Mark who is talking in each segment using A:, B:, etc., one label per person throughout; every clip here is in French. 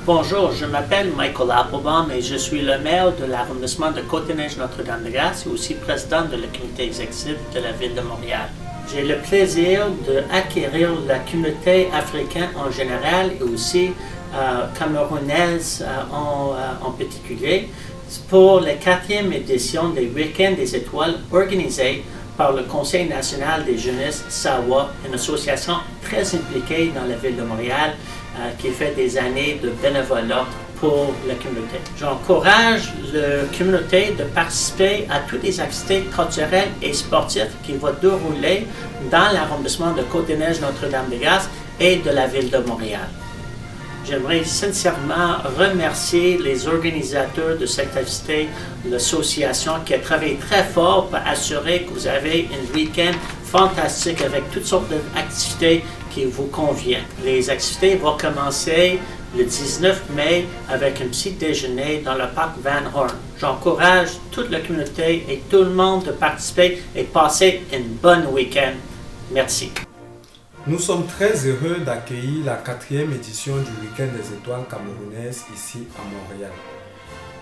A: Bonjour, je m'appelle Michael Applebaum et je suis le maire de l'arrondissement de Côte-des-Neiges-Notre-Dame-de-Grâce et aussi président de la communauté exécutive de la ville de Montréal. J'ai le plaisir d'acquérir la communauté africaine en général et aussi camerounaise en particulier pour la 4e édition des Week-ends des Étoiles organisée par le Conseil national des jeunesses SAWA, une association très impliquée dans la ville de Montréal qui fait des années de bénévolat pour la communauté. J'encourage la communauté de participer à toutes les activités culturelles et sportives qui vont dérouler dans l'arrondissement de Côte-des-Neiges-Notre-Dame-de-Grâce et de la ville de Montréal. J'aimerais sincèrement remercier les organisateurs de cette activité, l'association qui a travaillé très fort pour assurer que vous avez un week-end fantastique avec toutes sortes d'activités qui vous conviennent. Les activités vont commencer le 19 mai avec un petit déjeuner dans le parc Van Horn. J'encourage toute la communauté et tout le monde de participer et passer un bon week-end. Merci.
B: Nous sommes très heureux d'accueillir la 4e édition du Week-end des Étoiles camerounaises ici à Montréal.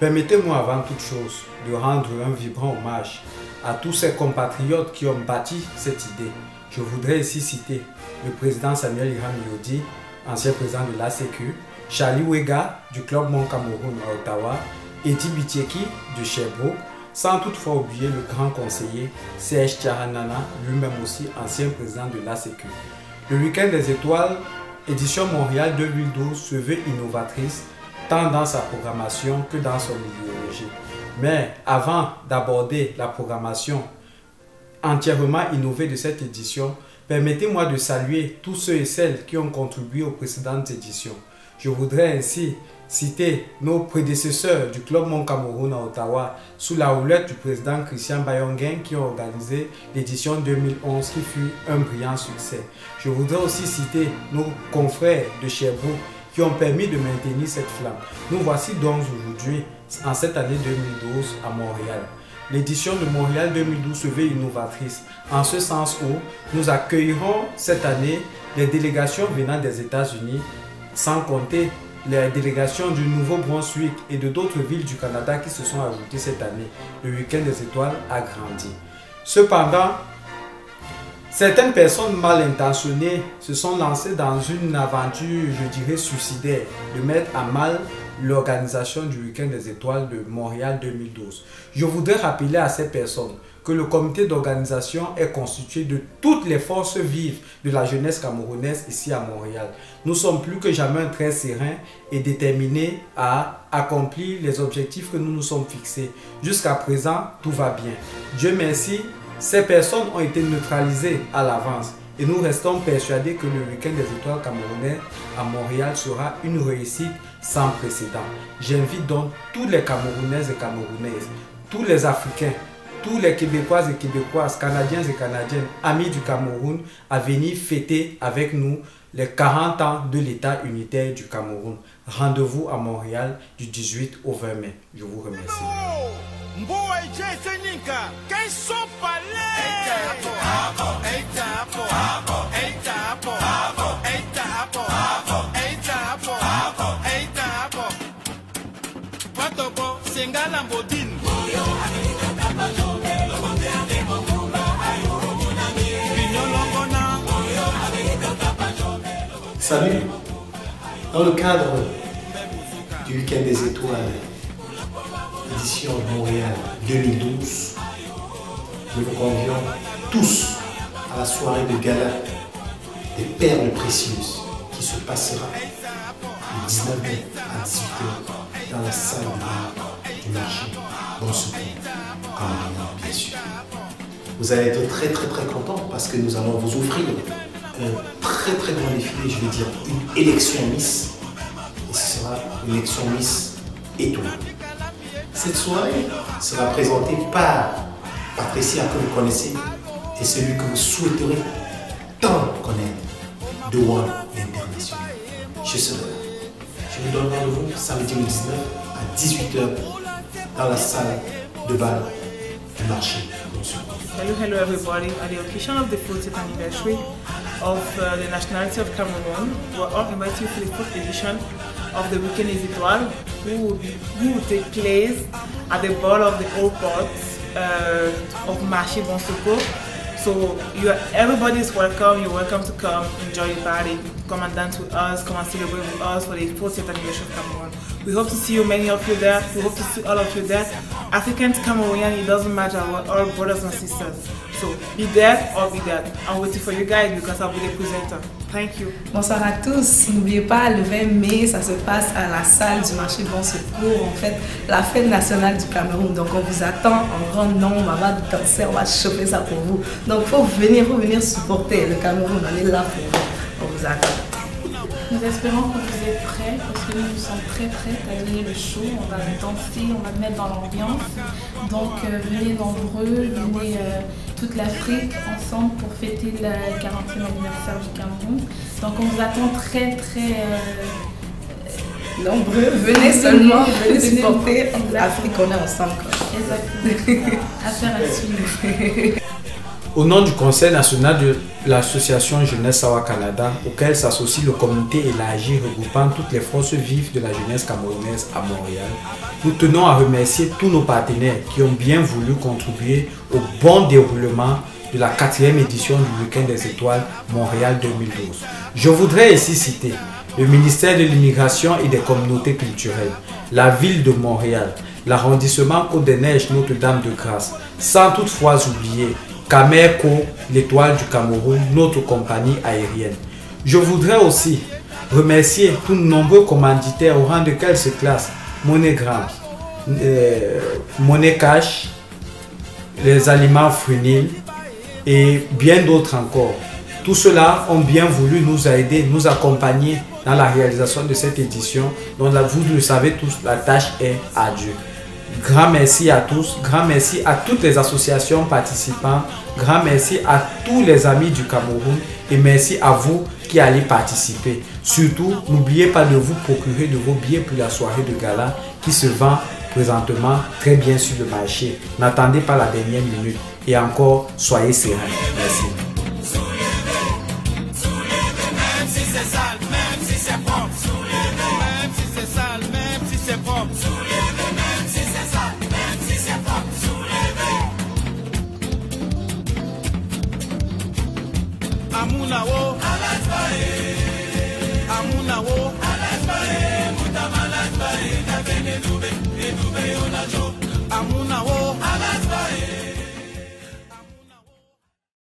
B: Permettez-moi avant toute chose de rendre un vibrant hommage à tous ces compatriotes qui ont bâti cette idée. Je voudrais ici citer le président Samuel Iram Yodi, ancien président de l'ACQ, Charlie Wega du Club Mont Cameroun à Ottawa, Edi Bitieki de Sherbrooke, sans toutefois oublier le grand conseiller Serge Tcharanana, lui-même aussi ancien président de l'ACQ. Le Week-end des Étoiles, édition Montréal 2012, se veut innovatrice, tant dans sa programmation que dans son idéologie. Mais avant d'aborder la programmation entièrement innovée de cette édition, permettez-moi de saluer tous ceux et celles qui ont contribué aux précédentes éditions. Je voudrais ainsi citer nos prédécesseurs du Club Mont Cameroun à Ottawa, sous la houlette du président Christian Bayonguin, qui ont organisé l'édition 2011 qui fut un brillant succès. Je voudrais aussi citer nos confrères de Sherbrooke qui ont permis de maintenir cette flamme. Nous voici donc aujourd'hui, en cette année 2012, à Montréal. L'édition de Montréal 2012 se veut innovatrice, en ce sens où nous accueillerons cette année les délégations venant des États-Unis, sans compter les délégations du Nouveau-Brunswick et de d'autres villes du Canada qui se sont ajoutées cette année. Le Week-end des Étoiles a grandi. Cependant, certaines personnes mal intentionnées se sont lancées dans une aventure, je dirais, suicidaire, de mettre à mal l'organisation du Week-end des Étoiles de Montréal 2012. Je voudrais rappeler à ces personnes que le comité d'organisation est constitué de toutes les forces vives de la jeunesse camerounaise ici à Montréal. Nous sommes plus que jamais très sereins et déterminés à accomplir les objectifs que nous nous sommes fixés. Jusqu'à présent, tout va bien. Dieu merci, ces personnes ont été neutralisées à l'avance et nous restons persuadés que le Week-end des Étoiles camerounais à Montréal sera une réussite sans précédent. J'invite donc tous les Camerounaises et Camerounaises, tous les Africains, tous les Québécoises et Québécoises, Canadiens et Canadiennes, amis du Cameroun, à venir fêter avec nous les 40 ans de l'État unitaire du Cameroun. Rendez-vous à Montréal du 18 au 20 mai. Je vous remercie.
C: Salut! Dans le cadre du Week-end des Étoiles, édition Montréal 2012, nous vous convions tous à la soirée de gala des perles précieuses qui se passera le 19 mai à 18h dans la salle du marché Bon Secours, en Montréal, bien sûr. Vous allez être très contents parce que nous allons vous offrir un très grand défilé, je vais dire une élection Miss, et ce sera une élection Miss étoile. Cette soirée sera présentée par Patricia que vous connaissez et celui que vous souhaiterez tant connaître, Douane internationale. Je serai là. Je vous donne rendez-vous samedi le 19 à 18 h dans la salle de bal du marché.
D: Hello everybody. At the occasion of the 40th anniversary of the nationality of Cameroon, we are all invited to the 4th edition of the Weekend des Étoiles, who will take place at the ball of the Old Port of Marché Bon Secours. So everybody is welcome. You're welcome to come enjoy the party, come and dance with us, come and celebrate with us for the 40th anniversary of Cameroon. We hope to see you, many of you there. We hope to see all of you there. Africans, Cameroonian, it doesn't matter. We're all brothers and sisters. So be there or be there. I'm waiting for you guys because I'll be the presenter. Thank you.
E: Bonsoir à tous. N'oubliez pas, le 20 mai, ça se passe à la salle du marché Bon Secours. En fait, la fête nationale du Cameroun. Donc, on vous attend en grand nombre. On va danser, on va chauffer ça pour vous. Donc, il faut venir supporter le Cameroun. On est là pour vous. On vous attend.
F: Nous espérons que vous êtes prêts parce que nous sommes très prêts à donner le show. On va danser, on va mettre dans l'ambiance. Donc venez nombreux, venez toute l'Afrique ensemble pour fêter le 40e anniversaire du Cameroun. Donc on vous attend très
E: nombreux. Venez seulement, venez supporter l'Afrique, on est ensemble.
F: Exactement. Affaire à suivre.
B: Au nom du Conseil national de l'association Jeunesse Sawa Canada, auquel s'associe le comité élargi regroupant toutes les forces vives de la jeunesse camerounaise à Montréal, nous tenons à remercier tous nos partenaires qui ont bien voulu contribuer au bon déroulement de la 4e édition du Week-end des Étoiles Montréal 2012. Je voudrais ici citer le ministère de l'Immigration et des Communautés culturelles, la ville de Montréal, l'arrondissement Côte-des-Neiges Notre-Dame-de-Grâce, sans toutefois oublier Camerco, l'Étoile du Cameroun, notre compagnie aérienne. Je voudrais aussi remercier tous nos nombreux commanditaires au rang desquels se classent MoneyGram, Money Cash, les aliments Frunil et bien d'autres encore. Tous ceux-là ont bien voulu nous aider, nous accompagner dans la réalisation de cette édition. Donc là, vous le savez tous, la tâche est ardue. Grand merci à tous, grand merci à toutes les associations participantes, grand merci à tous les amis du Cameroun et merci à vous qui allez participer. Surtout, n'oubliez pas de vous procurer de vos billets pour la soirée de gala qui se vend présentement très bien sur le marché. N'attendez pas la dernière minute et encore, soyez sereins. Merci.
G: Amunawo, Amunawo, Mutamalaspare,